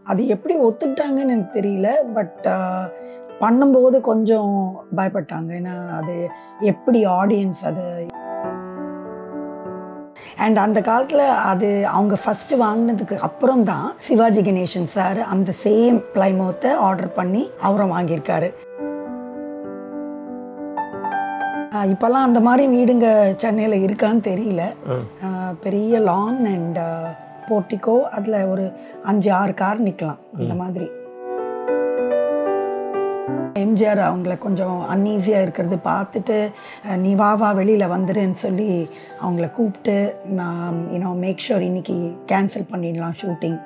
அது எப்படி ஒத்துக்கிட்டாங்கன்னு எனக்கு தெரியல. பட் பண்ணும்போது கொஞ்சம் பயப்பட்டாங்க. ஏன்னா அது எப்படி ஆடியன்ஸ் அது அண்ட் அந்த காலத்தில் அது அவங்க ஃபஸ்ட்டு வாங்கினதுக்கு அப்புறம் தான் சிவாஜி கணேசன் சார் அந்த சேம் பிளைமவுத்தை ஆர்டர் பண்ணி அவரும் வாங்கியிருக்காரு. இப்போல்லாம் அந்த மாதிரி வீடுங்க சென்னையில் இருக்கான்னு தெரியல. பெரிய லான் அண்ட் போர்ட்டிக்கோ, அதில் ஒரு 5-6 கார் நிற்கலாம் அந்த மாதிரி. எம்ஜிஆர் அவங்கள கொஞ்சம் அன்ஈஸியாக இருக்கிறது பார்த்துட்டு நீ வா வெளியில் வந்துடுன்னு சொல்லி அவங்கள கூப்பிட்டு மேக் ஷூர் இன்னைக்கு கேன்சல் பண்ணிடலாம் ஷூட்டிங்.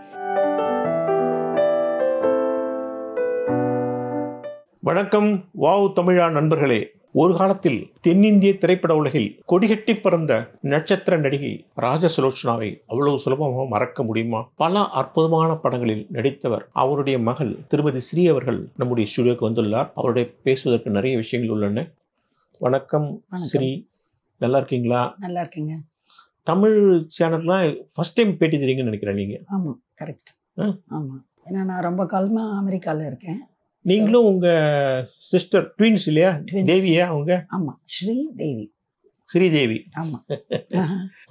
வணக்கம் வாவ் தமிழா நண்பர்களே. ஒரு காலத்தில் தென்னிந்திய திரைப்பட உலகில் கொடிகட்டி பிறந்த நட்சத்திர நடிகை ராஜசுலோச்சனாவை அவ்வளவு சுலபமாக மறக்க முடியுமா? பல அற்புதமான படங்களில் நடித்தவர். அவருடைய மகள் திருமதி ஸ்ரீ அவர்கள் நம்முடைய ஸ்டுடியோக்கு வந்துள்ளார். அவருடைய பேசுவதற்கு நிறைய விஷயங்கள் உள்ளன. வணக்கம் ஸ்ரீ, நல்லா இருக்கீங்களா? நல்லா இருக்கீங்க. தமிழ் சேனல்லாம் ஃபர்ஸ்ட் டைம் பேட்டி தரீங்கன்னு நினைக்கிறேன் நீங்க. ஆமாம், கரெக்ட். ஆமாம், ஏன்னா நான் ரொம்ப காலமாக அமெரிக்காவில் இருக்கேன். நீங்களும் உங்க சிஸ்டர் ட்வின்ஸ் இல்லையா? தேவியா அவங்க? ஆமா, ஸ்ரீதேவி. ஸ்ரீதேவி. ஆமா.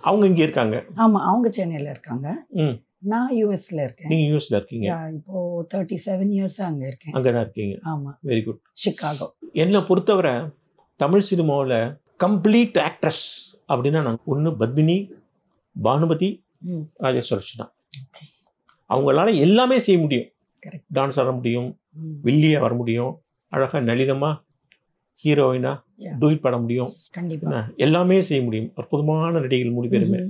அவங்க இங்க இருக்காங்க? ஆமா, அவங்க சென்னையில் இருக்காங்க. நான் யூஎஸ்ல இருக்கேன். நீங்க யூஎஸ்ல இருக்கீங்க? இப்போ 37 இயர்ஸ் அங்க இருக்கேன். அங்கதான் இருக்கீங்க? ஆமா. Very good. சிகாகோ. என்னை பொறுத்தவரை தமிழ் சினிமாவில் கம்ப்ளீட் ஆக்ட்ரஸ் அப்படின்னா நான் ஒன்று பத்மினி, பானுமதி, ராஜசுலோச்சனா. அவங்களால எல்லாமே செய்ய முடியும். டான்ஸ் ஆட முடியும், வில்லியா வர முடியும், அழகா நளினமா ஹீரோயினா டூயிட் பாட முடியும், எல்லாமே செய்ய முடியும். அற்புதமான நடிகைகள் 3 பேருமே.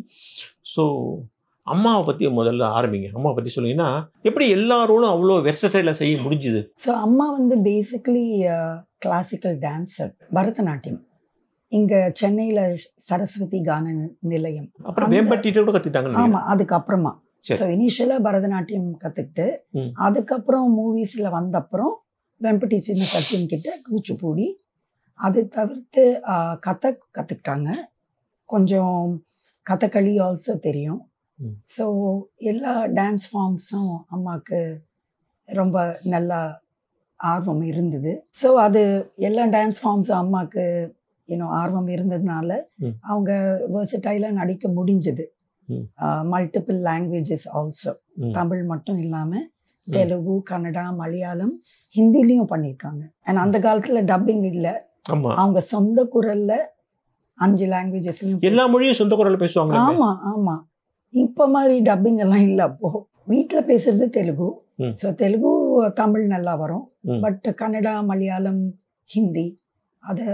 ஸோ அம்மாவை பற்றி முதல்ல ஆரம்பிங்க. அம்மாவை பற்றி சொல்லுங்கன்னா எப்படி எல்லா ரோலும் அவ்வளோ வெர்சடைலாக செய்ய முடிஞ்சுது? ஸோ அம்மா வந்து பேசிக்கலி கிளாசிக்கல் டான்ஸர், பரதநாட்டியம். இங்கே சென்னையில் சரஸ்வதி கான நிலையம், அப்புறம் மேம்பட்டிட்டு கூட கற்றுட்டாங்க. ஆமாம், அதுக்கப்புறமா ஸோ இனிஷியலாக பரதநாட்டியம் கற்றுக்கிட்டு அதுக்கப்புறம் மூவிஸில் வந்தப்புறம் வெம்பட்டி சின்ன சத்தியம் கிட்ட கூச்சிப்பூடி, அது தவிர்த்து கதக் கற்றுக்கிட்டாங்க. கொஞ்சம் கதகளி ஆல்சோ தெரியும். ஸோ எல்லா டான்ஸ் ஃபார்ம்ஸும் அம்மாவுக்கு ரொம்ப நல்லா ஆர்வம் இருந்தது. ஸோ அது எல்லா டான்ஸ் ஃபார்ம்ஸும் அம்மாவுக்கு ஆர்வம் இருந்ததுனால அவங்க வெர்சடைலாக நடிக்க முடிஞ்சது. மல்டிபிள் லாங்குவேஜஸ் ஆல்சோ, தமிழ் மட்டும் இல்லாமல் தெலுங்கு, கன்னடா, மலையாளம், ஹிந்திலையும் பண்ணியிருக்காங்க. அண்ட் அந்த காலத்தில் டப்பிங் இல்லை, அவங்க சொந்த குரல்ல 5 லாங்குவேஜஸ்லையும் எல்லா மொழியும் சொந்த குரல்ல பேசுவாங்க. ஆமாம் ஆமாம், இப்போ மாதிரி டப்பிங் எல்லாம் இல்லை. அப்போ வீட்டில் பேசுறது தெலுங்கு. ஸோ தெலுங்கு, தமிழ் நல்லா வரும். பட் கன்னடா, மலையாளம், ஹிந்தி அதை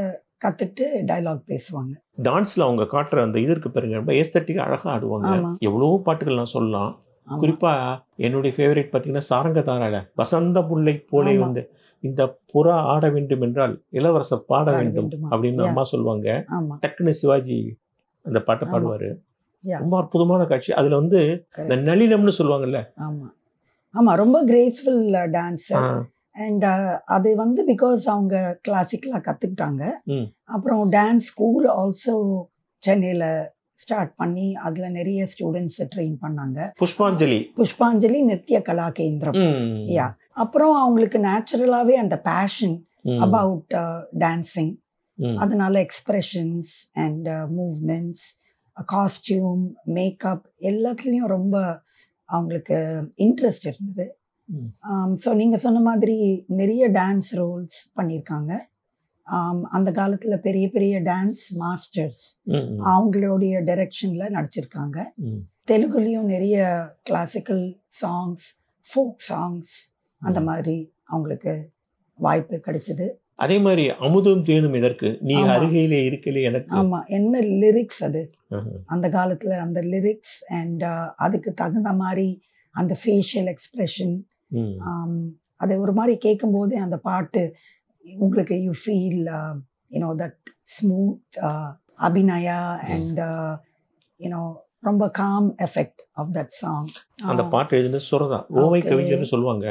கற்றுட்டு டைலாக் பேசுவாங்க. டான்ஸில் அவங்க காட்டுற அந்த இதற்கு பாருங்க, ரொம்ப ஏஸ்தட்டிக்காக அழகாக ஆடுவாங்க. எவ்வளவோ பாட்டுகள் நான் சொல்லலாம். குறிப்பாக என்னுடைய ஃபேவரட் பார்த்தீங்கன்னா சாரங்கதாரால வசந்த புள்ளை போலே வந்து இந்த புறா ஆட வேண்டும் என்றால் இளவரசர் பாட வேண்டும் அப்படின்னு அம்மா சொல்லுவாங்க. டக்குன்னு சிவாஜி அந்த பாட்டை பாடுவார். ரொம்ப அற்புதமான காட்சி. அதில் வந்து இந்த நளினம்னு சொல்லுவாங்கல்ல. ஆமாம் ஆமாம், ரொம்ப கிரேஸ்ஃபுல் டான்ஸ். அண்ட் அது வந்து பிகாஸ் அவங்க கிளாசிக்கலாக கற்றுக்கிட்டாங்க. அப்புறம் டான்ஸ் ஸ்கூல் ஆல்சோ சென்னையில் ஸ்டார்ட் பண்ணி அதில் நிறைய ஸ்டூடெண்ட்ஸை ட்ரெயின் பண்ணாங்க. புஷ்பாஞ்சலி நித்ய கலா கேந்திரம். யா, அப்புறம் அவங்களுக்கு நேச்சுரலாகவே அந்த பேஷன் அபவுட் டான்ஸிங், அதனால expressions and movements, costume, makeup எல்லாத்துலேயும் ரொம்ப அவங்களுக்கு இன்ட்ரெஸ்ட் இருந்தது. ஸோ நீங்கள் சொன்ன மாதிரி நிறைய டான்ஸ் ரோல்ஸ் பண்ணியிருக்காங்க. அந்த காலத்தில் பெரிய பெரிய டான்ஸ் மாஸ்டர்ஸ் அவங்களுடைய டைரக்ஷனில் நடிச்சிருக்காங்க. தெலுங்குலேயும் நிறைய கிளாசிக்கல் சாங்ஸ், ஃபோக் சாங்ஸ், அந்த மாதிரி அவங்களுக்கு வாய்ப்பு கிடைச்சிது. அதே மாதிரி அமுதும் தேனும் இதற்கு நீ அருகையிலே இருக்கலே எனக்கு. ஆமாம், என்ன லிரிக்ஸ் அது அந்த காலத்தில், அந்த லிரிக்ஸ் அண்ட் அதுக்கு தகுந்த மாதிரி அந்த ஃபேஷியல் எக்ஸ்பிரஷன், அது ஒரு மாதிரி கேட்கும்போதே அந்த பாட்டு உங்களுக்கு you feel that smooth Abhinaya and ரொம்ப calm effect of that song. அந்த பாட்டு எழுதுனது சுரதா, ஓமை கவிஞர்னு சொல்லுவாங்க.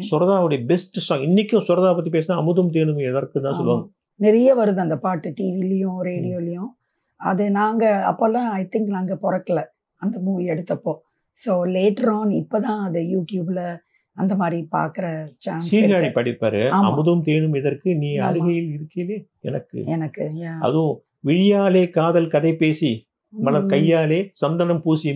சுரதாவுடைய பெஸ்ட் சாங். இன்னைக்கும் சுரதா பற்றி பேசினா அமுதும் தேனும் எதற்கு தான் சொல்லுவாங்க. நிறைய வருது அந்த பாட்டு டிவிலையும் ரேடியோலையும். அது நாங்கள் அப்போல்லாம் ஐ திங்க் நாங்கள் பிறக்கல அந்த மூவி எடுத்தப்போ. ஸோ லேட்டர் ஆன் இப்போ தான் அது யூடியூப்பில் அந்த மாதிரி பார்க்குற சான்ஸ். சீர்காழி படிப்பாரு. அமுதும் தேனும் இதற்கு நீ அருகையில் இருக்கையிலே எனக்கு அதுவும் விழியாலே காதல் கதை பேசி மலர் கையாலே சந்தனம் பூசி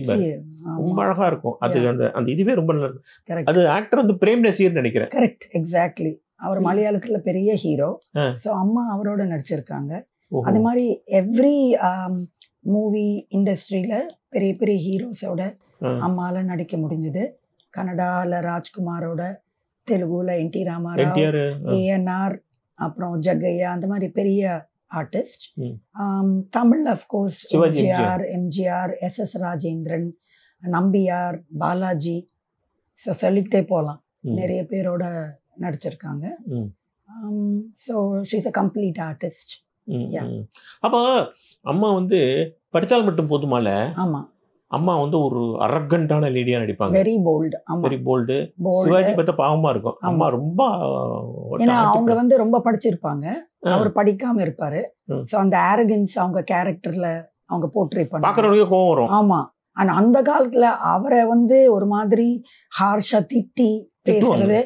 ரொம்ப அழகா இருக்கும். அது அந்த இதுவே ரொம்ப நல்லா இருக்கும். அது ஆக்டர் வந்து பிரேம் நசீர் நினைக்கிறேன். Correct, exactly. அவர் மலையாளத்துல பெரிய ஹீரோ. ஸோ அம்மா அவரோட நடிச்சிருக்காங்க. அது மாதிரி எவ்ரி மூவி இண்டஸ்ட்ரியில பெரிய பெரிய ஹீரோஸோட அம்மால நடிக்க முடிஞ்சது. கன்னடால ராஜ்குமாரோட, தெலுங்குல என்டி ராமாராவ், ஏஎன்ஆர், அப்புறம் ஜக்கையா, அந்த மாதிரி பெரிய ஆர்டிஸ்ட். தமிழ்ல அஃப்கோர்ஸ் எம்ஜிஆர், எஸ்எஸ் ராஜேந்திரன், நம்பியார், பாலாஜி, சொல்லிக்கிட்டே போகலாம். நிறைய பேரோட நடிச்சிருக்காங்க. So she's a complete artist. அப்போ அம்மா வந்து படித்தால் மட்டும் போதுமால? ஆமா, அம்மா வந்து ஒரு அரகண்டான லேடியா நடிப்பாங்க. Very bold. Very bold. Sivaji பார்த்தா பாவமா இருக்கும். அம்மா ரொம்ப, ஏன்னா அவங்க வந்து ரொம்ப படிச்சிருப்பாங்க, அவர் படிக்காம இருப்பாரு. ஸோ அந்த ஆரகன்ஸ் அவங்க கேரக்டர்ல அவங்க போர்ட்ரே பண்ணாங்க. பார்க்கறவங்களுக்கு கோவம் வரும். ஆமா. ஆனா அந்த காலத்துல அவரை வந்து ஒரு மாதிரி ஹார்ஷா திட்டி பேசுறது,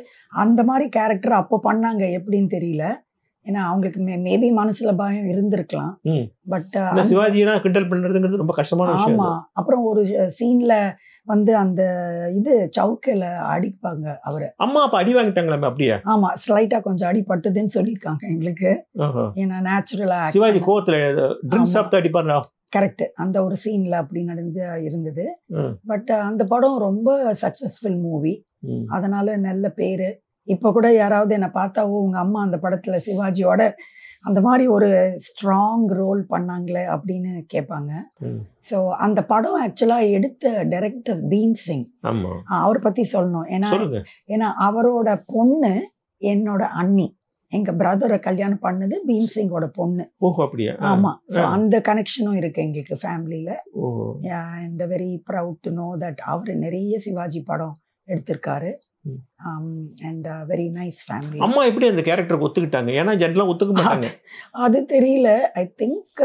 அந்த மாதிரி கேரக்டர் அப்போ பண்ணாங்க. எப்படின்னு தெரியல, ஏன்னா அவங்களுக்கு மேபி மனசுல பயம் இருந்திருக்கலாம். பட் சிவாஜினா கிண்டல் பண்றதுங்கிறது ரொம்ப கஷ்டமான விஷயம். ஆமா. அப்புறம் ஒரு சீன்ல வந்து அந்த இது சவுக்கையில அடிப்பாங்க அவரை. அம்மா அப்ப அடி வாங்கிட்டாங்களா அப்படியே? ஆமா, ஸ்லைட்டா கொஞ்சம் அடிபட்டதுன்னு சொல்லியிருக்காங்க எங்களுக்கு. ஏன்னா நேச்சுரலா சிவாஜி கோவத்துல ட்ரிங்க்ஸ் சாப்பிட்டு அடிப்பாரா? கரெக்ட். அந்த ஒரு சீன்ல அப்படி இருந்தது. பட் அந்த படம் ரொம்ப சக்சஸ்ஃபுல் மூவி. அதனால நல்ல பேரு. இப்போ கூட யாராவது என்னை பார்த்தாவோ உங்க அம்மா அந்த படத்துல சிவாஜியோட அந்த மாதிரி ஒரு ஸ்ட்ராங் ரோல் பண்ணாங்களே அப்படின்னு கேட்பாங்க. ஸோ அந்த படம் ஆக்சுவலா எடுத்த டைரக்டர் பீம் சிங், அவரை பத்தி சொல்லணும். ஏன்னா அவரோட பொண்ணு என்னோட அண்ணி, எங்க பிரதரை கல்யாணம் பண்ணது பீம் சிங்கோட பொண்ணு. ஆமா. ஸோ அந்த கனெக்ஷனும் இருக்கு எங்களுக்கு ஃபேமிலியில. And very proud to know that அவர் நிறைய சிவாஜி படம் எடுத்திருக்காரு. and very nice family. அம்மா எப்படி அந்த கேரக்டருக்கு ஒத்துக்கிட்டாங்க? ஏன்னா ஜெனரலா ஒத்துக்க மாட்டாங்க. அது தெரியல. ஐ திங்க்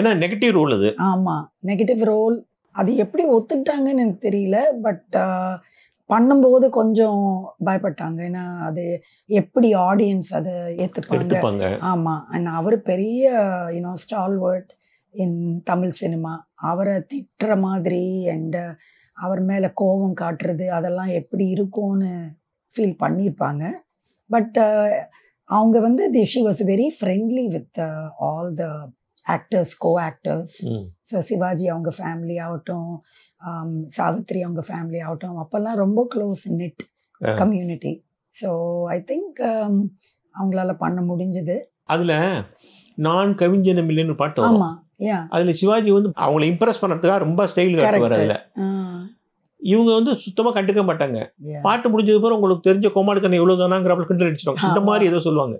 ஏன்னா நெகட்டிவ் ரோல் அது. ஆமா, நெகட்டிவ் ரோல். அது எப்படி ஒத்துக்கிட்டாங்கன்னு எனக்கு தெரியல. பட் பண்ணும்போது கொஞ்சம் பயப்பட்டாங்க. ஏன்னா அது எப்படி ஆடியன்ஸ் அதை ஏத்துப்பாங்க. ஆமா. அண்ட் அவர் பெரிய ஸ்டால்வர்ட் இன் தமிழ் சினிமா. அவரை திட்டுற மாதிரி அண்ட் அவர் மேலே கோபம் காட்டுறது அதெல்லாம் எப்படி இருக்கும்னு ஃபீல் பண்ணியிருப்பாங்க. பட் அவங்க வந்து she was very friendly with all the actors, co actors. So Sivaji அவங்க ஃபேமிலி ஆகட்டும், சாவித்ரி அவங்க ஃபேமிலி ஆகட்டும், அப்போல்லாம் ரொம்ப close net community. So I think அவங்களால பண்ண முடிஞ்சது. அதில் நான் கவிஞனம் இல்லைன்னு பாட்டு. ஆமாம். அதில் சிவாஜி வந்து அவங்களை இம்ப்ரெஸ் பண்ணுறதுக்காக ரொம்ப ஸ்டைல் காட்டுவார். அதில் இவங்க வந்து சுத்தமா கண்டுக்க மாட்டாங்க. பாட்டு முடிஞ்சது பிறகு உங்களுக்கு தெரிஞ்ச கோமாளித்தனை எவ்வளவுதானாங்கிறப்ப கிண்டல் அடிச்சிருவாங்க. இந்த மாதிரி ஏதோ சொல்லுவாங்க,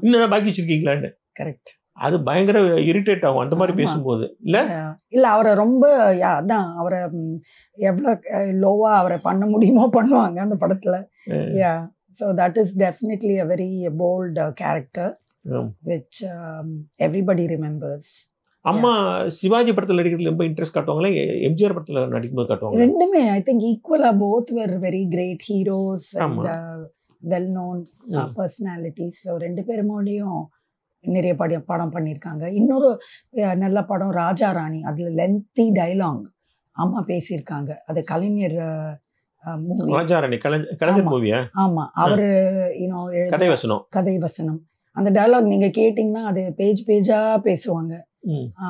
இன்னும் பாக்கி வச்சிருக்கீங்களான்னு. கரெக்ட். அது பயங்கர இரிட்டேட் ஆகும் அந்த மாதிரி பேசும்போது. இல்ல அவரை ரொம்ப அதான் அவரை எவ்வளவு லோவா அவரை பண்ண முடியுமோ பண்ணுவாங்க அந்த படத்துல. So that is definitely a very bold character which everybody remembers. அம்மா சிவாஜி படத்துல நடிக்கிறதுல ரொம்ப இன்ட்ரெஸ்ட் காட்டுவாங்களா, எம்ஜிஆர் படத்துல நடிக்கும்போது காட்டுவாங்க? ரெண்டுமே ஐ திங்க் ஈக்குவலா. Both were very great heroes and well known personalities. So ரெண்டு பேருமோடையும் நிறைய படம் பண்ணியிருக்காங்க. இன்னொரு நல்ல படம் ராஜா ராணி. அதுல லென்த்தி டைலாக் அம்மா பேசியிருக்காங்க. அது கலைஞர் மூவி. ராஜா ராணி கலைஞர் மூவியா? ஆமா. அவரு கதை வசனம். அந்த டைலாக் நீங்க கேட்டீங்கன்னா அது பேஜா பேசுவாங்க.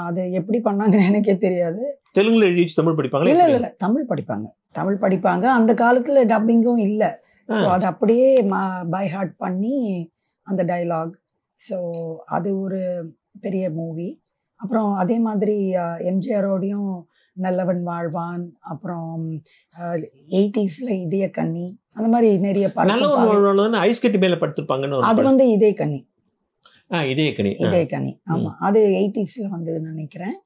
அது எப்படி பண்ணாங்கன்னு எனக்கே தெரியாது. தெலுங்குல எழுதி வச்சு தமிழ் படிப்பாங்க? இல்ல தமிழ் படிப்பாங்க. அந்த காலத்துல டப்பிங்கும் இல்ல. ஸோ அது அப்படியே பை ஹார்ட் பண்ணி அந்த டைலாக். ஸோ அது ஒரு பெரிய மூவி. அப்புறம் அதே மாதிரி எம்ஜிஆரோடையும் நல்லவன் வாழ்வான், அப்புறம் 80ஸ்ல இதய கன்னி, அந்த மாதிரி நிறைய படம். ஐஸ் கட்டி மேல படுத்திருப்பாங்கன்னு அது வந்து இதய கன்னி. இதய கனி. ஆமா, அது 80ஸ்ல வந்ததுன்னு நினைக்கிறேன்.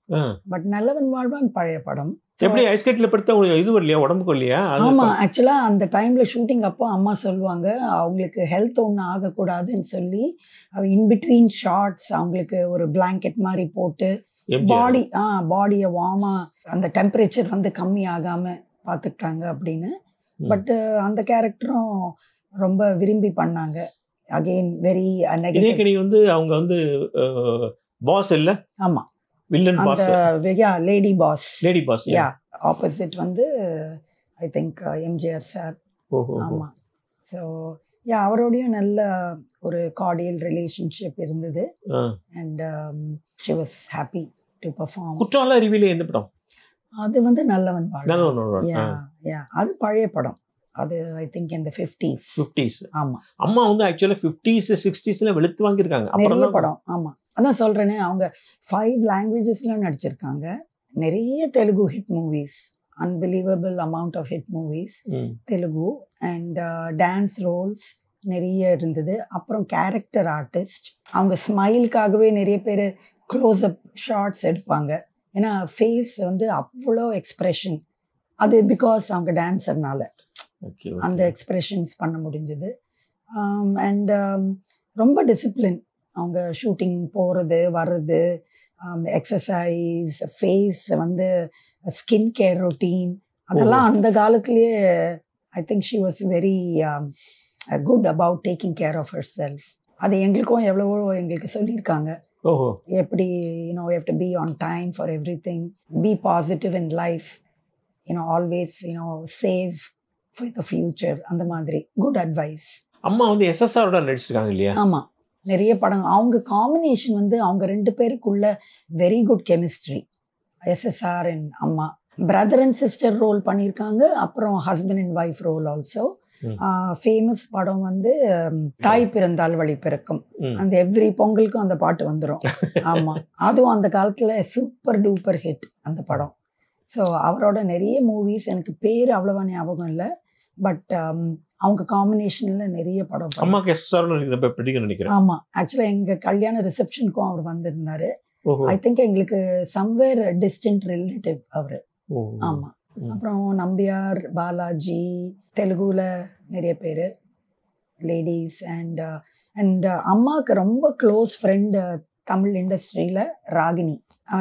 பட் நல்லவன் வாழ்வான் பழைய படம். எப்படி ஐஸ் கட்டில படுத்தா இது வரலையா, உடம்புக்கு இல்லையா? ஆமா, ஆக்சுவலா அந்த டைம்ல ஷூட்டிங் அப்போ அம்மா சொல்லுவாங்க அவங்களுக்கு ஹெல்த் ஒன்றும் ஆகக்கூடாதுன்னு சொல்லி இன் பிட்வீன் ஷார்ட்ஸ் அவங்களுக்கு ஒரு பிளாங்கெட் மாதிரி போட்டு பாடியை வார்மா அந்த டெம்பரேச்சர் வந்து கம்மி ஆகாம பார்த்துக்கிட்டாங்க அப்படின்னு. பட் அந்த கேரக்டரும் ரொம்ப விரும்பி பண்ணாங்க. அகெயின் வெரி இதயக்கனி வந்து அவங்க வந்து பாஸ் இல்ல? ஆமா, villain boss. Lady boss. Lady boss. Yeah, opposite வந்து ஐ திங்க் எம்ஜிஆர் சார். ஆமா. ஸோ யா, அவரோடையும் நல்ல ஒரு கார்டியல் ரிலேஷன்ஷிப் இருந்தது. And she was happy to perform. குற்றால அருவியில எந்த படம்? அது வந்து நல்லவன் வாழ். நல்லவன். அது பழைய படம். அது ஐ திங்க் இந்த 50s. ஆமா. அம்மா வந்து ஆக்சுவலா 50s 60sல வெளுத்து வாங்கியிருக்காங்க. நிறைய படம். ஆமா, அதான் சொல்றேனே, அவங்க 5 லாங்குவேஜஸ்ல நடிச்சிருக்காங்க. நிறைய Telugu hit movies, unbelievable amount of hit movies Telugu. And dance roles நிறைய இருந்தது. அப்புறம் கேரக்டர் ஆர்டிஸ்ட். அவங்க ஸ்மைலுக்காகவே நிறைய பேர் க்ளோஸ் அப் ஷார்ட்ஸ் எடுப்பாங்க. ஏன்னா ஃபேஸ் வந்து அவ்வளோ எக்ஸ்பிரஷன். அது பிகாஸ் அவங்க டான்ஸர்னால அந்த எக்ஸ்பிரஷன்ஸ் பண்ண முடிஞ்சது. அண்ட் ரொம்ப டிசிப்ளின். அவங்க ஷூட்டிங் போகிறது வர்றது, எக்ஸசைஸ், ஃபேஸ் வந்து ஸ்கின் கேர் ரொட்டீன், அதெல்லாம் அந்த காலத்துலேயே I think she was very good about taking care of herself. அது எங்களுக்கும் எவ்வளவோ எங்களுக்கு சொல்லியிருக்காங்க. எப்படி you have to be on time for everything, be positive in life, always save for the future, அந்த மாதிரி குட் அட்வைஸ். அம்மா வந்து எஸ்எஸ்ஆரோட நடிச்சிருக்காங்க இல்லையா? ஆமாம், நிறைய படம். அவங்க காம்பினேஷன் வந்து அவங்க 2 பேருக்குள்ள very good chemistry. SSR and அம்மா பிரதர் அண்ட் சிஸ்டர் ரோல் பண்ணியிருக்காங்க. அப்புறம் husband and wife role also. Famous படம் வந்து தாய் பிறந்தால் வழி பிறக்கும். அந்த எவ்ரி பொங்கலுக்கும் அந்த பாட்டு வந்துடும். ஆமாம், அதுவும் அந்த காலத்தில் சூப்பர் டூப்பர் ஹிட் அந்த படம். ஸோ அவரோட நிறைய மூவிஸ், எனக்கு பேர் அவ்வளோவா ஞாபகம் இல்லை, பட் அவங்க காம்பினேஷனில் நிறைய படம். அம்மாக்கு எஸ்எஸ்ஆர் பிடிக்கும் நினைக்கிறேன். ஆமாம், ஆக்சுவலாக எங்கள் கல்யாண ரிசப்ஷனுக்கும் அவர் வந்திருந்தாரு. ஐ திங்க் எங்களுக்கு சம்வேர் டிஸ்டன்ட் ரிலேட்டிவ் அவர். ஆமாம். அப்புறம் நம்பியார், பாலாஜி, தெலுங்குல நிறைய பேர் லேடிஸ். அண்ட் அம்மாவுக்கு ரொம்ப க்ளோஸ் ஃப்ரெண்டு தமிழ் இண்டஸ்ட்ரியில் ராகினி,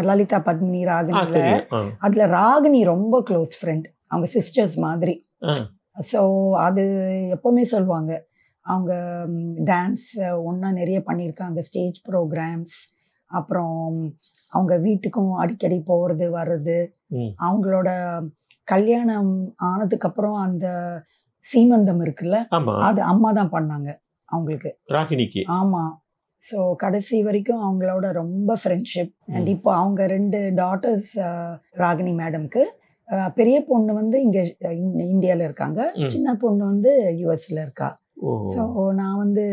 லலிதா பத்மினி ராகினியில். அதில் ராகினி ரொம்ப க்ளோஸ் ஃப்ரெண்ட், அவங்க சிஸ்டர்ஸ் மாதிரி. ஸோ அது எப்போவுமே சொல்லுவாங்க, அவங்க டான்ஸ் ஒன்றா நிறைய பண்ணியிருக்காங்க, ஸ்டேஜ் ப்ரோக்ராம்ஸ். அப்புறம் அவங்க வீட்டுக்கும் அடிக்கடி போகிறது வர்றது. அவங்களோட கல்யாணம் ஆனதுக்கப்புறம் அந்த சீமந்தம் இருக்குல்ல, அது அம்மா தான் பண்ணாங்க அவங்களுக்கு, ராகினிக்கு. ஆமாம். ஸோ கடைசி வரைக்கும் அவங்களோட ரொம்ப ஃப்ரெண்ட்ஷிப். அண்ட் இப்போ அவங்க 2 டாட்டர்ஸ் ராகினி மேடம்க்கு. பெரிய பொண்ணு வந்து இங்கே இந்தியாவில் இருக்காங்க, சின்ன பொண்ணு வந்து யூஎஸ்ல இருக்கா. ஸோ நான் வந்து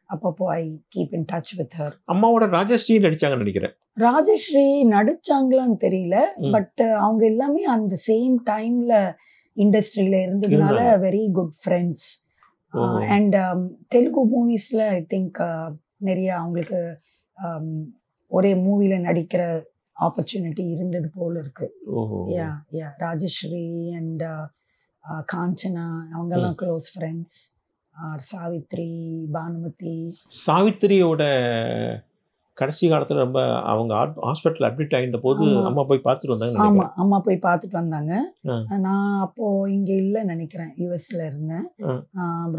அப்பப்போ I keep in touch with her. அம்மாவோட ராஜஸ்ரீ நடிச்சாங்கன்னு நினைக்கிறேன். ராஜஸ்ரீ நடிச்சாங்களான்னு தெரியல, பட் அவங்க எல்லாமே அந்த சேம் டைம்ல இண்டஸ்ட்ரியில இருந்ததுனால very good friends. And Telugu மூவிஸ்ல ஐ திங்க் நிறைய அவங்களுக்கு ஒரே மூவில நடிக்கிற ஆப்பர்ச்சுனிட்டி இருந்தது போல இருக்கு. ராஜஸ்ரீ அண்ட் காஞ்சனா அவங்கெல்லாம் க்ளோஸ் ஃப்ரெண்ட்ஸ். சாவித்ரி, பானுமதி. சாவித்திரியோட கடைசி காலத்தில் ரொம்ப அவங்க ஹாஸ்பிட்டல் அட்மிட் ஆகிட்ட போது அம்மா போய் பார்த்துட்டு வந்தாங்க. ஆமாம், அம்மா போய் பார்த்துட்டு வந்தாங்க. நான் அப்போது இங்கே இல்லை நினைக்கிறேன், யூஎஸ்ல இருந்தேன்.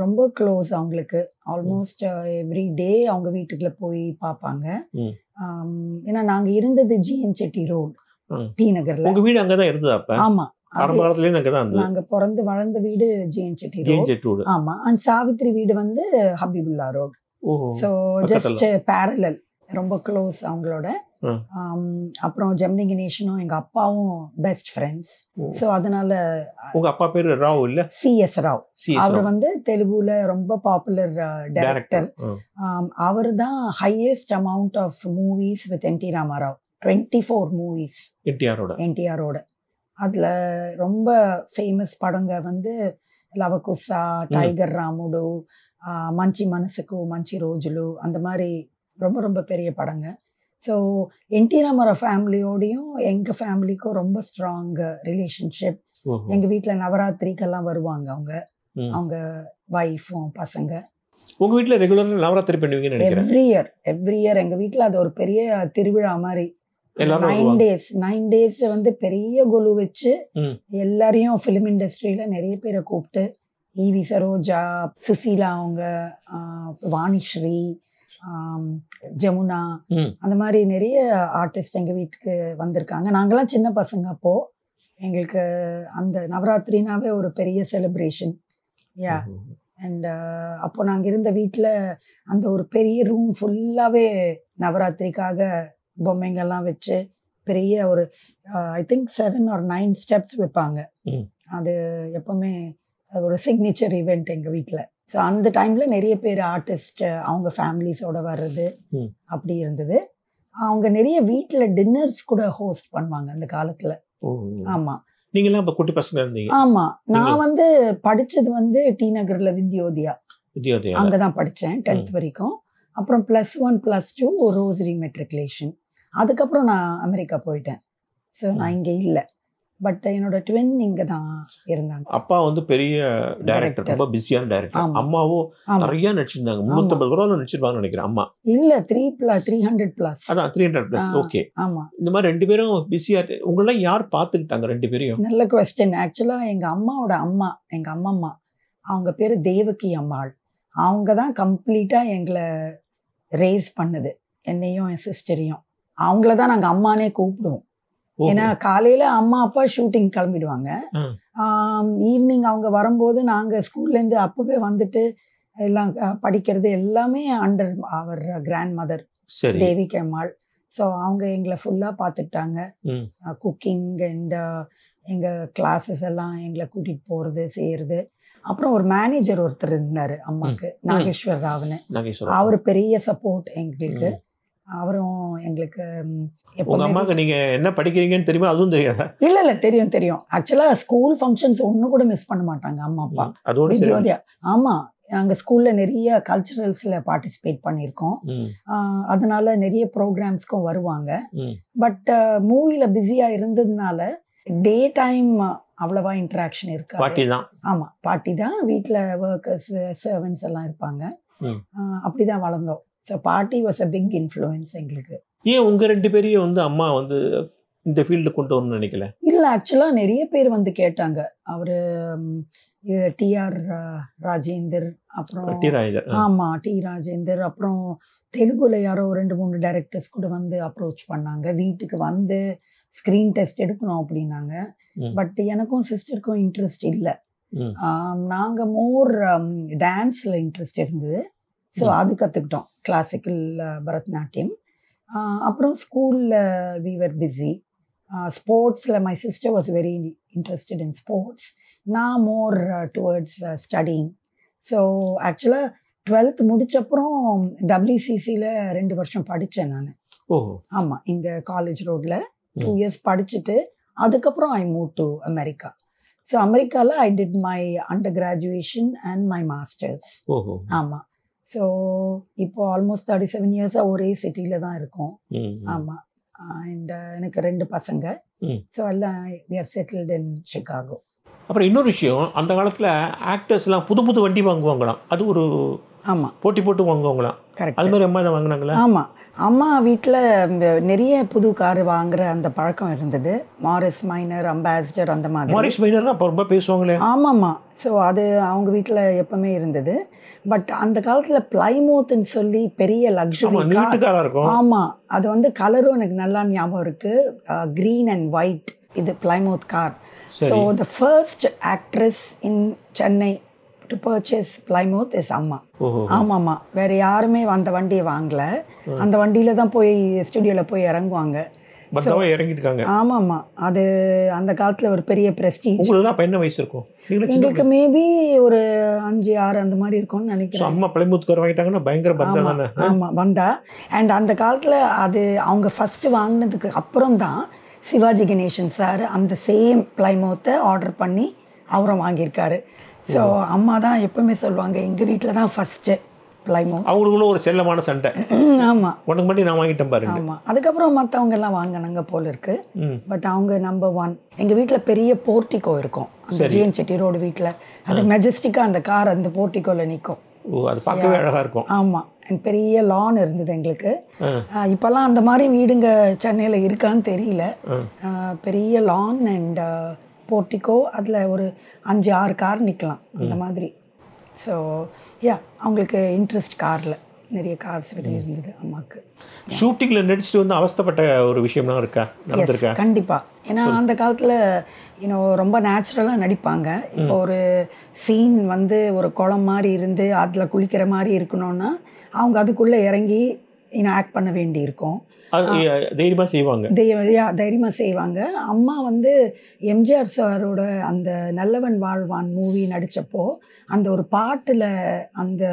ரொம்ப க்ளோஸ் அவங்களுக்கு. ஆல்மோஸ்ட் எவ்ரி டே அவங்க வீட்டுக்குள்ள போய் பார்ப்பாங்க. ஏன்னா நாங்கள் இருந்தது ஜிஎன் செட்டி ரோடு, டி நகரில். உங்கள் வீடு அங்கே தான் இருந்தது அப்போ? ஆமாம், நாங்க பிறந்து வளர்ந்த வீடு ஜிஎன் செட்டி ரோடு. ஆமா, அண்ட் சாவித்ரி வீடு வந்து Habibullah road. So just parallel, ரொம்ப க்ளோஸ் அவங்களோட. அப்புறம் ஜெமினி கணேசனும் எங்க அப்பாவும் பெஸ்ட் ஃப்ரெண்ட்ஸ். ஸோ அதனால. உங்க அப்பா பேரு ராவ் இல்ல? சிஎஸ் ராவ். அவர் வந்து தெலுங்குல ரொம்ப பாப்புலர் டைரக்டர். அவர் தான் highest amount of movies with NT Rama Rao, 24 movies என்டிஆரோட. அதில் ரொம்ப ஃபேமஸ் படங்க வந்து லவகுசா, டைகர் ராமுடு, మంచి మనసుకు మంచి రోజులు, அந்த மாதிரி ரொம்ப ரொம்ப பெரிய படங்க. ஸோ என்டி ராமாராவ் ஃபேமிலியோடையும் எங்கள் ஃபேமிலிக்கும் ரொம்ப ஸ்ட்ராங் ரிலேஷன்ஷிப். எங்கள் வீட்டில் நவராத்திரிக்கெல்லாம் வருவாங்க அவங்க வைஃபும் பசங்க. உங்கள் வீட்டில் ரெகுலராக நவராத்திரி பண்ணுவீங்கன்னு நினைக்கிறேன். எவ்ரி இயர் எங்கள் வீட்டில் அது ஒரு பெரிய திருவிழா மாதிரி. 9 days வந்து பெரிய கொலு வச்சு எல்லாரையும் ஃபிலிம் இண்டஸ்ட்ரியில நிறைய பேரை கூப்பிட்டு ஈவி சரோஜா, சுசீலா, அவங்க வாணிஸ்ரீ, ஜமுனா, அந்த மாதிரி நிறைய ஆர்டிஸ்ட் எங்கள் வீட்டுக்கு வந்திருக்காங்க. நாங்களாம் சின்ன பசங்க அப்போ. எங்களுக்கு அந்த நவராத்திரினாவே ஒரு பெரிய செலிப்ரேஷன். யா. அண்ட் அப்போ நாங்கள் இருந்த வீட்டில் அந்த ஒரு பெரிய ரூம் ஃபுல்லாகவே நவராத்திரிக்காக பொம்மைங்கள்லாம் வச்சு பெரிய ஒரு ஐ திங்க் 7 or 9 ஸ்டெப்ஸ் வைப்பாங்க. அது எப்போவுமே ஒரு சிக்னேச்சர் ஈவெண்ட் எங்கள் வீட்டில். ஸோ அந்த டைமில் நிறைய பேர் ஆர்டிஸ்ட் அவங்க ஃபேமிலிஸோட வர்றது அப்படி இருந்தது. அவங்க நிறைய வீட்டில் டின்னர்ஸ் கூட ஹோஸ்ட் பண்ணுவாங்க அந்த காலத்தில். ஆமாம். நீங்களாம் இப்போ குட்டி பசங்க இருந்தீங்க? ஆமாம். நான் வந்து படித்தது வந்து டி நகரில் வித்யோதயா அங்கே தான் படித்தேன் 10th வரைக்கும். அப்புறம் +1 +2 ரோசரி மெட்ரிகுலேஷன். அதுக்கப்புறம் நான் அமெரிக்கா போயிட்டேன். ஸோ நான் இங்கே இல்லை. பட் என்னோட ட்வின் இங்கே தான் இருந்தாங்க. அப்பா வந்து பெரிய டைரக்டர், ரொம்ப பிஸியான டைரக்டர். அம்மாவோ நிறைய நடிச்சிருந்தாங்க. 350 கூட நடிச்சிருப்பாங்கன்னு நினைக்கிறேன் அம்மா. இல்லை 300+. அதான் 300+. ஓகே. ஆமாம். இந்த மாதிரி 2 பேரும் பிஸியா. உங்களெல்லாம் யார் பார்த்துக்கிட்டாங்க 2 பேரையும்? நல்ல குவெஸ்டின். ஆக்சுவலாக எங்கள் அம்மாவோட அம்மா, எங்கள் அம்மம்மா, அவங்க பேர் தேவகி அம்மாள். அவங்க தான் கம்ப்ளீட்டாக எங்களை ரேஸ் பண்ணது, என்னையும் என் சிஸ்டரையும். அவங்கள தான் நாங்கள் அம்மானே கூப்பிடுவோம். ஏன்னா காலையில் அம்மா அப்பா ஷூட்டிங் கிளம்பிடுவாங்க. ஈவினிங் அவங்க வரும்போது நாங்கள் ஸ்கூல்லேருந்து அப்போவே வந்துட்டு எல்லாம் படிக்கிறது எல்லாமே under our grandmother Devaki Ammal. So அவங்க எங்களை ஃபுல்லாக பார்த்துக்கிட்டாங்க. குக்கிங் அண்ட் எங்கள் கிளாஸஸ் எல்லாம் எங்களை கூட்டிகிட்டு போகிறது செய்கிறது. அப்புறம் ஒரு மேனேஜர் ஒருத்தர் இருந்தார் அம்மாவுக்கு, நாகேஸ்வர் ராவ்னு. அவர் பெரிய சப்போர்ட் எங்களுக்கு. அவரும் எங்களுக்கு. அம்மாவுக்கு நீங்க என்ன படிக்கிறீங்கன்னு தெரியுமா? அதுவும் தெரியாதா? இல்ல தெரியும். ஆக்சுவலா ஸ்கூல் ஃபங்க்ஷன்ஸ் ஒண்ணு கூட மிஸ் பண்ண மாட்டாங்க அம்மா அப்பா. வித்யோதயா. ஆமா, நாங்க ஸ்கூல்ல நிறைய கல்ச்சுரல்ஸ்ல பார்ட்டிசிபேட் பண்ணியிருக்கோம். அதனால நிறைய ப்ரோக்ராம்ஸ்க்கும் வருவாங்க. பட் மூவில பிஸியா இருந்ததுனால டே டைம் அவ்வளவா இன்டராக்ஷன் இருக்காது. ஆமா, பாட்டி தான். வீட்டில் ஒர்க்கர்ஸ், சர்வன்ட்ஸ் எல்லாம் இருப்பாங்க. அப்படிதான் வளர்ந்தோம். ஸோ பாட்டி வாஸ் அ பிக் இன்ஃப்ளூயன்ஸ் எங்களுக்கு. ஏன் உங்கள் 2 பேரையும் வந்து அம்மா வந்து இந்த ஃபீல்டு கொண்டு வரணும்னு நினைக்கல? இல்லை, ஆக்சுவலாக நிறைய பேர் வந்து கேட்டாங்க. அவர் டிஆர் ராஜேந்தர், அப்புறம் ஆமாம் டி ராஜேந்தர், அப்புறம் தெலுங்குல யாரோ 2-3 டைரக்டர்ஸ் கூட வந்து அப்ரோச் பண்ணாங்க. வீட்டுக்கு வந்து ஸ்க்ரீன் டெஸ்ட் எடுக்கணும் அப்படின்னாங்க. பட் எனக்கும் சிஸ்டருக்கும் இன்ட்ரெஸ்ட் இல்லை. நாங்கள் மோர் டான்ஸில் இன்ட்ரெஸ்ட் இருந்தது. ஸோ அது கற்றுக்கிட்டோம், கிளாசிக்கல் பரதநாட்டியம். அப்புறம் ஸ்கூலில் வி வர் பிஸி. ஸ்போர்ட்ஸில் my sister was very interested in sports. நான் மோர் டுவர்ட்ஸ் ஸ்டடிங். ஸோ ஆக்சுவலாக 12th முடிச்சப்புறம் WCCயில் 2 வருஷம் படித்தேன் நான். ஆமாம், இங்கே காலேஜ் ரோடில் 2 years படிச்சுட்டு அதுக்கப்புறம் I move to America. So அமெரிக்காவில் I did my undergraduation and my masters. ஆமாம். ஸோ இப்போ ஆல்மோஸ்ட் 37 yearsஸாக ஒரே சிட்டியில் தான் இருக்கோம். ஆமாம். அண்ட் எனக்கு 2 பசங்க. ஸோ எல்லாம் we are settled in Chicago. அப்புறம் இன்னொரு விஷயம், அந்த காலத்தில் ஆக்டர்ஸ்லாம் புது புது வண்டி வாங்குவாங்களாம். அது ஒரு ஆமாம், போட்டி போட்டு வாங்குவாங்களாம். கரெக்ட். அது மாதிரி அம்மா தான் வாங்கினாங்களா? ஆமாம், அம்மா வீட்டில் நிறைய புது கார் வாங்குற அந்த பழக்கம் இருந்தது. மாரிஸ் மைனர், அம்பாசிடர், அந்த மாதிரி. மாரிஸ் மைனர் அப்போ ரொம்ப பேசுவாங்களே. ஆமாம்மா. ஸோ அது அவங்க வீட்டில் எப்பவுமே இருந்தது. பட் அந்த காலத்தில் பிளைமோத்ன்னு சொல்லி பெரிய லக்ஸுரி காராக இருக்கும். ஆமாம், அது வந்து கலரும் எனக்கு நல்லா ஞாபகம் இருக்குது. Green and white. இது Plymouth car. So the first actress in Chennai to purchase Plymouth is அம்மா. ஆமாம்மா, வேறு யாருமே அந்த வண்டியை வாங்கலை. அந்த வண்டியில் தான் போய் ஸ்டுடியோவில் போய் இறங்குவாங்க. இறங்கிட்டாங்க. ஆமாம்மா, அது அந்த காலத்தில் ஒரு பெரிய ப்ரெஸ்டீஜ். உங்களுக்கு என்ன வயசு இருக்கும்? எங்களுக்கு மேபி ஒரு 5-6 அந்த மாதிரி இருக்கும்னு நினைக்கிறேன். அம்மா பிளைமோத் கார் வாங்கிட்டாங்கன்னா பயங்கர பந்தா தானே? ஆமாம், பந்தா. அண்ட் அந்த காலத்தில் அது அவங்க ஃபஸ்ட்டு வாங்கினதுக்கு அப்புறம் தான் சிவாஜி கணேசன் சார் அந்த சேம் பிளைமோத்தை ஆர்டர் பண்ணி அவரும் வாங்கியிருக்காரு. ஸோ அம்மா தான் எப்பவுமே சொல்லுவாங்க, எங்கள் வீட்டில் தான் ஃபஸ்ட்டு பிளைமோத். அவங்களுக்குள்ள ஒரு செல்லமான சண்டை. ஆமாம், உனக்கு மட்டும் நான் வாங்கிட்டேன் பாரு. ஆமாம், அதுக்கப்புறம் மற்றவங்க எல்லாம் வாங்கினாங்க போல இருக்கு. பட் அவங்க நம்பர் 1. எங்கள் வீட்டில் பெரிய போர்ட்டிகோ இருக்கும் அந்த ஜிஎன் செட்டி ரோடு வீட்டில். அது மெஜஸ்டிக்காக அந்த கார் அந்த போர்ட்டிகோவில் நிற்கும். ஓ, அது பார்க்கவே அழகாக இருக்கும். ஆமாம், பெரிய லான் இருந்தது எங்களுக்கு. இப்போல்லாம் அந்த மாதிரி வீடுங்க சென்னையில் இருக்கான்னு தெரியல. பெரிய லான் அண்ட் போர்ட்டிக்கோ, அதில் ஒரு 5-6 கார் நிற்கலாம் அந்த மாதிரி. ஸோ அவங்களுக்கு இன்ட்ரெஸ்ட் காரில், நிறைய கார்ஸ் இருந்தது அம்மாவுக்கு. ஷூட்டிங்கில் நடிச்சுட்டு வந்து அவஸ்தப்பட்ட ஒரு விஷயம்லாம் இருக்கா, நடந்திருக்கா? கண்டிப்பாக. ஏன்னா அந்த காலத்தில் ரொம்ப நேச்சுரலாக நடிப்பாங்க. இப்போ ஒரு சீன் வந்து ஒரு குளம் மாதிரி இருந்து அதில் குளிக்கிற மாதிரி இருக்கணும்னா அவங்க அதுக்குள்ளே இறங்கி ஆக்ட் பண்ண வேண்டி இருக்கும். தைரியமாக செய்வாங்க. தைரியமாக செய்வாங்க. அம்மா வந்து எம்ஜிஆர் சாரோட அந்த நல்லவன் வாழ்வான் மூவி நடித்தப்போ அந்த ஒரு பாட்டில் அந்த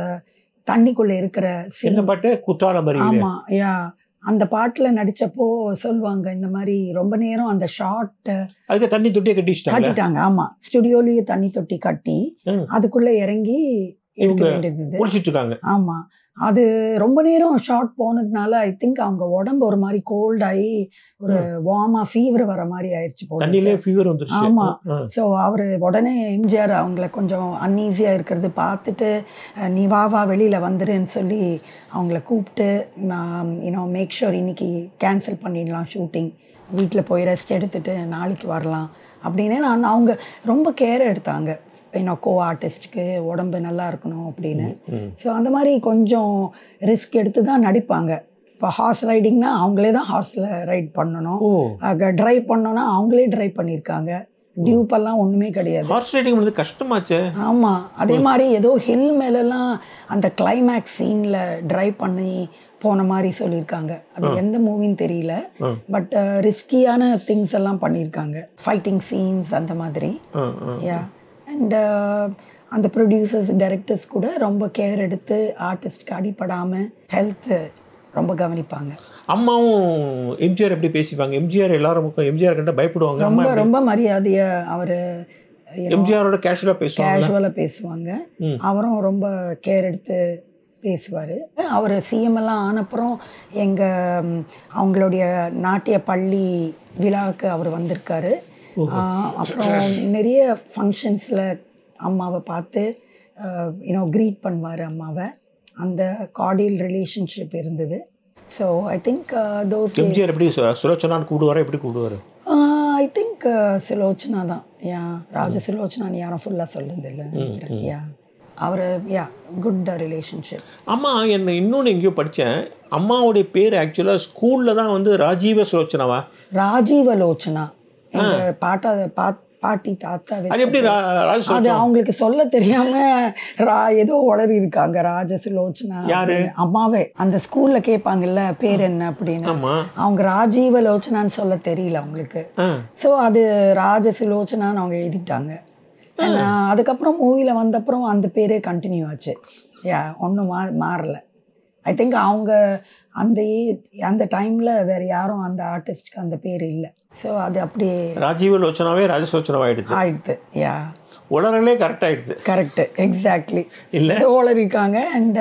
தண்ணிக்குள்ளே இருக்கிற பாட்டு குத்தால மாதிரி. ஆமாம், அந்த பாட்டில் நடித்தப்போ சொல்லுவாங்க, இந்த மாதிரி ரொம்ப நேரம் அந்த ஷார்ட் அதுக்கு தண்ணி தொட்டியை கட்டிட்டாங்க. ஆமாம், ஸ்டுடியோலேயே தண்ணி தொட்டி கட்டி அதுக்குள்ளே இறங்கி எடுக்க வேண்டியது. குளிச்சுட்டு இருக்காங்க. ஆமாம், அது ரொம்ப நேரம் ஷார்ட் போனதுனால ஐ திங்க் அவங்க உடம்பு ஒரு மாதிரி கோல்ட் ஆகி ஒரு வார்மாக ஃபீவர் வர மாதிரி ஆயிடுச்சு போல. ஆமாம். ஸோ அவர் உடனே எம்ஜிஆர் அவங்கள கொஞ்சம் அன்ஈஸியாக இருக்கிறது பார்த்துட்டு நீ வா வெளியில் வந்துருன்னு சொல்லி அவங்கள கூப்பிட்டு மேக் ஷூர் இன்னைக்கு கேன்சல் பண்ணிடலாம் ஷூட்டிங், வீட்டில் போய் ரெஸ்ட் எடுத்துட்டு நாளைக்கு வரலாம் அப்படின்னு. அவங்க ரொம்ப கேர் எடுத்தாங்க கோ ஆர்டிஸ்ட்டுக்கு உடம்பு நல்லா இருக்கணும் அப்படின்னு. ஸோ அந்த மாதிரி கொஞ்சம் ரிஸ்க் எடுத்து தான் நடிப்பாங்க. இப்போ ஹார்ஸ் ரைடிங்னா அவங்களே தான் ஹார்ஸில் ரைட் பண்ணணும், ட்ரைவ் பண்ணோன்னா அவங்களே ட்ரைவ் பண்ணியிருக்காங்க. டியூப்பெல்லாம் ஒன்றுமே கிடையாது. ஹார்ஸ் ரைடிங் வந்து கஷ்டமாச்சு. ஆமாம், அதே மாதிரி ஏதோ ஹில் மேலெல்லாம் அந்த கிளைமேக்ஸ் சீனில் ட்ரைவ் பண்ணி போன மாதிரி சொல்லியிருக்காங்க. அது எந்த மூவின்னு தெரியல, பட் ரிஸ்கியான திங்ஸ் எல்லாம் பண்ணியிருக்காங்க, ஃபைட்டிங் சீன்ஸ் அந்த மாதிரி. அண்ட் அந்த ப்ரொடியூசர்ஸ் டைரக்டர்ஸ் கூட ரொம்ப கேர் எடுத்து ஆர்டிஸ்ட்க்கு அடிப்படாமல் ஹெல்த்து ரொம்ப கவனிப்பாங்க. அம்மாவும் எம்ஜிஆர் எப்படி பேசிப்பாங்க? எம்ஜிஆர் எல்லாரும் எம்ஜிஆர் கிட்ட பயப்படுவாங்க. ரொம்ப ரொம்ப மரியாதையாக அவர் எம்ஜிஆரோட கேஷுவலாக பேசுவாங்க. அவரும் ரொம்ப கேர் எடுத்து பேசுவார். அவர் சிஎம் எல்லாம் ஆனப்புறம் அவங்களுடைய நாட்டிய பள்ளி விழாவுக்கு அவர் வந்திருக்காரு. அப்புறம் நிறைய ஃபங்க்ஷன்ஸில் அம்மாவை பார்த்து க்ரீட் பண்ணுவார் அம்மாவை. அந்த கார்டியல் ரிலேஷன்ஷிப் இருந்தது. So I think those MGR எப்படி சுலோச்சனான்னு கூப்பிடுவார்? எப்படி கூப்பிடுவார்? ஐ திங்க் சுலோச்சனா தான். ராஜ சுலோச்சனான்னு யாரும் ஃபுல்லாக சொல்லுறது இல்லை. அவர் குட் ரிலேஷன்ஷிப். அம்மா என்ன இன்னொன்று எங்கேயோ படித்தேன், அம்மாவுடைய பேர் ஆக்சுவலாக ஸ்கூலில் தான் வந்து ராஜீவ சுலோச்சனாவா? ராஜீவலோச்சனா பாட்டி தாத்தா அது அவங்களுக்கு சொல்ல தெரியாம ஏதோ உளறி இருக்காங்க. ராஜசுலோச்சனா அம்மாவே அந்த ஸ்கூல்ல கேட்பாங்கல்ல பேர் என்ன அப்படின்னு, அவங்க ராஜீவலோச்சனான்னு சொல்ல தெரியல அவங்களுக்கு. ஸோ அது ராஜசுலோச்சனான்னு அவங்க எழுதிட்டாங்க. அதுக்கப்புறம் மூவில வந்தப்புறம் அந்த பேரே கண்டினியூ ஆச்சு. ஒன்றும் மாறல. ஐ திங்க் அவங்க அந்த டைமில் வேறு யாரும் அந்த ஆர்டிஸ்ட்க்கு அந்த பேர் இல்லை. ஸோ அது அப்படியே ராஜீவலோச்சனாவே ராஜசுலோச்சனாவே ஆயிடுது. உளறலே கரெக்டாகிடுது. Correct, exactly. இல்லை உளறிருக்காங்க. அண்ட்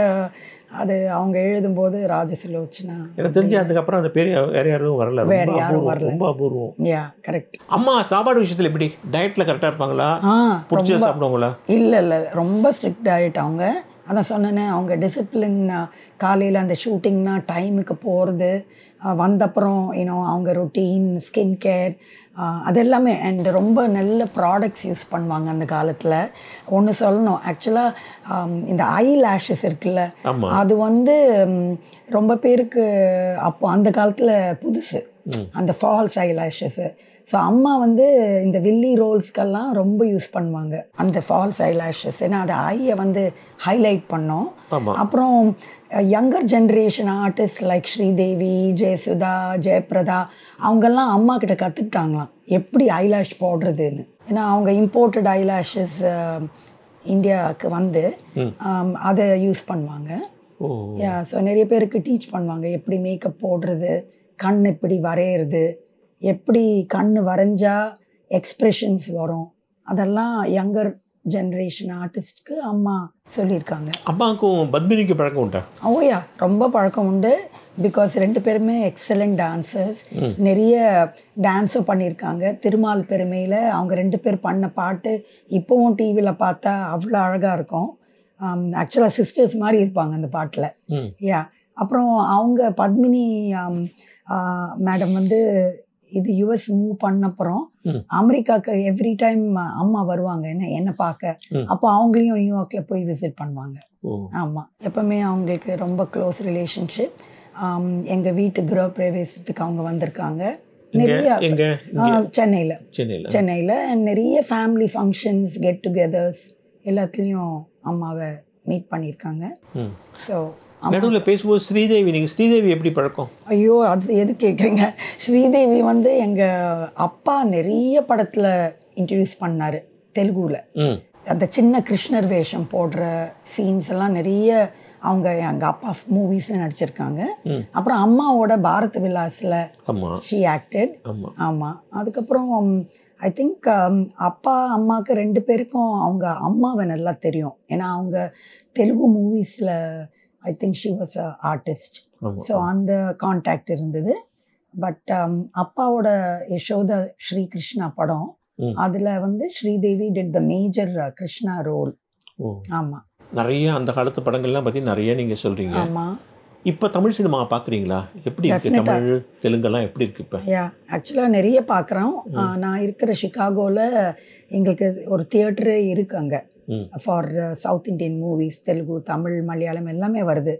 அது அவங்க எழுதும்போது ராஜசுலோச்சனா எனக்கு தெரிஞ்சு அதுக்கப்புறம் அந்த பேர் வேறு யாரும் வரல. வேறு யாரும் வரல. ரொம்ப அபூர்வம். கரெக்ட். அம்மா சாப்பாடு விஷயத்தில் எப்படி? டயட்டில் கரெக்டாக இருப்பாங்களா? பிடிச்ச சாப்பிடுவாங்களா? இல்லை ரொம்ப ஸ்ட்ரிக்ட் டயட். அவங்க அதான் சொன்னேன்னே, அவங்க டிசிப்ளின். காலையில் அந்த ஷூட்டிங்னா டைமுக்கு போகிறது, வந்தப்புறம் அவங்க ரொட்டீன், ஸ்கின் கேர் அதெல்லாமே. அண்ட் ரொம்ப நல்ல ப்ராடக்ட்ஸ் யூஸ் பண்ணுவாங்க அந்த காலத்தில். ஒன்று சொல்லணும், ஆக்சுவலாக இந்த ஐ லேஷஸ் இருக்குல்ல, அது வந்து ரொம்ப பேருக்கு அப்போ அந்த காலத்தில் புதுசு, அந்த ஃபால்ஸ் ஐ லேஷஸ்ஸு. ஸோ அம்மா வந்து இந்த வில்லி ரோல்ஸ்க்கெல்லாம் ரொம்ப யூஸ் பண்ணுவாங்க அந்த ஃபால்ஸ் ஐ லேஷஸ். ஏன்னா அது ஐயை வந்து ஹைலைட் பண்ணோம். அப்புறம் younger generation artist like Sridevi, Jayasudha, Jayaprada அவங்கெல்லாம் அம்மா கிட்ட கற்றுக்கிட்டாங்களாம் எப்படி ஐலாஷ் போடுறதுன்னு. ஏன்னா அவங்க இம்போர்ட்டட் ஐலாஷஸ் இந்தியாவுக்கு வந்து அதை யூஸ் பண்ணுவாங்க. ஸோ நிறைய பேருக்கு டீச் பண்ணுவாங்க எப்படி மேக்கப் போடுறது, கண் எப்படி வரைகிறது, எப்படி கண் வரைஞ்சா எக்ஸ்ப்ரெஷன்ஸ் வரும், அதெல்லாம் யங்கர் ஜென்ரேஷன் ஆர்டிஸ்ட்க்கு அம்மா சொல்லியிருக்காங்க. அம்மாவுக்கும் பத்மினிக்கு பழக்கம் உண்டா? ஓயா, ரொம்ப பழக்கம் உண்டு. பிகாஸ் 2 பேருமே எக்ஸலண்ட் டான்சர்ஸ். நிறைய டான்ஸும் பண்ணியிருக்காங்க. திருமால் பெருமையில் அவங்க 2 பேர் பண்ண பாட்டு இப்போவும் டிவியில் பார்த்தா அவ்வளோ அழகாக இருக்கும். ஆக்சுவலாக சிஸ்டர்ஸ் மாதிரி இருப்பாங்க அந்த பாட்டில். யா அப்புறம் அவங்க பத்மினி மேடம் வந்து இது யுஎஸ் மூவ் பண்ணப்புறம் அமெரிக்காவுக்கு எவ்ரி டைம் அம்மா வருவாங்க என்ன பார்க்க. அப்போ அவங்களையும் நியூயார்க்கில் போய் விசிட் பண்ணுவாங்க. ஆமாம், எப்பவுமே அவங்களுக்கு ரொம்ப க்ளோஸ் ரிலேஷன்ஷிப். எங்கள் வீட்டு கிரக பிரவேசத்துக்கு அவங்க வந்திருக்காங்க நிறைய. சென்னையில் நிறைய ஃபேமிலி ஃபங்க்ஷன்ஸ், கெட் டுகெதர்ஸ் எல்லாத்துலேயும் அம்மாவை மீட் பண்ணியிருக்காங்க. ஸோ நடுவில் பேசும்போது ஸ்ரீதேவி, நீங்கள் ஸ்ரீதேவி எப்படி பழக்கம்? ஐயோ, அது எது கேட்குறீங்க? ஸ்ரீதேவி வந்து எங்கள் அப்பா நிறைய படத்தில் இன்ட்ரடியூஸ் பண்ணார் தெலுங்குல. அந்த சின்ன கிருஷ்ணர் வேஷம் போடுற சீன்ஸ் எல்லாம் நிறைய அவங்க எங்கள் அப்பா மூவிஸில் நடிச்சிருக்காங்க. அப்புறம் அம்மாவோட பாரத் விலாஸில் ஷி ஆக்டட். ஆமாம், அதுக்கப்புறம் ஐ திங்க் அப்பா அம்மாவுக்கு 2 பேருக்கும் அவங்க அம்மாவை நல்லா தெரியும். ஏன்னா அவங்க தெலுங்கு மூவிஸில் I think she was a artist. So அந்த கான்டாக்ட் இருந்தது. பட் அப்பாவோட யசோதா ஸ்ரீ கிருஷ்ணா படம், அதில் வந்து Sridevi did the major Krishna role. ஆமாம், நிறைய அந்த காலத்து படங்கள்லாம் பற்றி நிறைய நீங்கள் சொல்கிறீங்க. ஆமாம். இப்போ தமிழ் சினிமா பார்க்குறீங்களா? எப்படி இருக்குது? தமிழ் தெலுங்கெல்லாம் எப்படி இருக்குது இப்போ? ஆக்சுவலாக நிறைய பார்க்குறோம். நான் இருக்கிற சிகாகோவில் எங்களுக்கு ஒரு தியேட்டரே இருக்குது அங்கே for south Indian movies. Telugu, Tamil, Malayalam எல்லாமே வருது.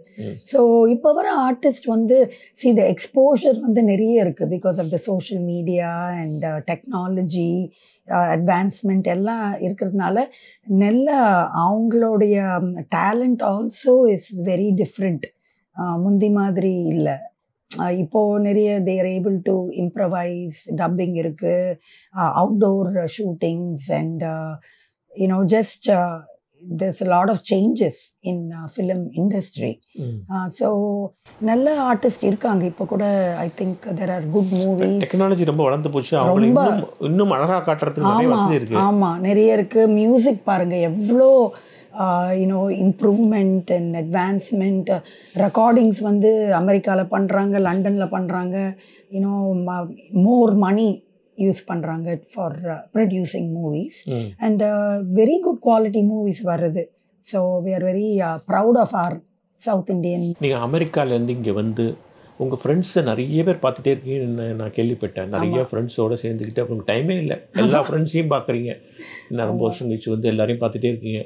ஸோ இப்போ வர ஆர்டிஸ்ட் வந்து த எக்ஸ்போஷர் வந்து நிறைய இருக்குது because of the social media and technology advancement எல்லாம் இருக்கிறதுனால நல்ல அவங்களுடைய talent also is very different. முந்தி மாதிரி இல்லை. இப்போது நிறைய there able to improvise, dubbing இருக்குது, outdoor shootings and just there's a lot of changes in film industry. So நல்ல ஆர்டிஸ்ட் இருக்காங்க இப்போ கூட. I think there are good movies. Technology ரொம்ப வளர்ந்து போச்சு. அவங்க இன்னும் அழகாக காட்டுறதுக்கு நிறைய வசதி இருக்கு. ஆமாம், நிறைய இருக்குது. மியூசிக் பாருங்கள் எவ்வளோ இம்ப்ரூவ்மெண்ட் அண்ட் அட்வான்ஸ்மெண்ட். ரெக்கார்டிங்ஸ் வந்து அமெரிக்காவில் பண்ணுறாங்க, லண்டனில் பண்ணுறாங்க. மோர் மணி யூஸ் பண்ணுறாங்க for producing movies and very good quality movies வருது. So we are very proud of our South Indian. நீங்கள் அமெரிக்காவிலேருந்து இங்கே வந்து உங்கள் ஃப்ரெண்ட்ஸை நிறைய பேர் பார்த்துட்டே இருக்கீங்கன்னு நான் கேள்விப்பட்டேன். நிறைய ஃப்ரெண்ட்ஸோடு சேர்ந்துக்கிட்டு உங்களுக்கு டைமே இல்லை, எல்லா ஃப்ரெண்ட்ஸையும் பார்க்குறீங்க. இன்னும் ரொம்ப வருஷம் கழிச்சு வந்து எல்லாரையும் பார்த்துட்டே இருக்கீங்க.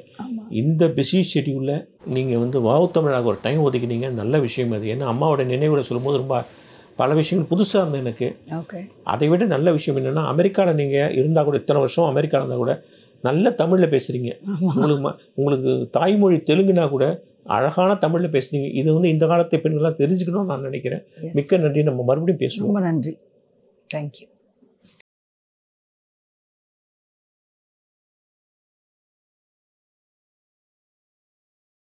இந்த பிஸி ஷெட்யூலில் நீங்கள் வந்து வாவ் தமிழாக ஒரு டைம் ஒதுக்கினீங்க, நல்ல விஷயம் அது. ஏன்னா அம்மாவோட நினைவுகளை சொல்லும்போது ரொம்ப பல விஷயங்கள் புதுசாக இருந்தது எனக்கு. அதை விட நல்ல விஷயம் என்னென்னா, அமெரிக்காவில் நீங்கள் இருந்தால் கூட, இத்தனை வருஷம் அமெரிக்காவில் இருந்தால் கூட நல்ல தமிழில் பேசுகிறீங்க. உங்களுக்கு தாய்மொழி தெலுங்குனா கூட அழகான தமிழில் பேசுகிறீங்க. இது வந்து இந்த காலத்து பெண்கள்லாம் தெரிஞ்சுக்கணும்னு நான் நினைக்கிறேன். மிக்க நன்றி. நம்ம மறுபடியும் பேசுவோம். ரொம்ப நன்றி. தேங்க்யூ.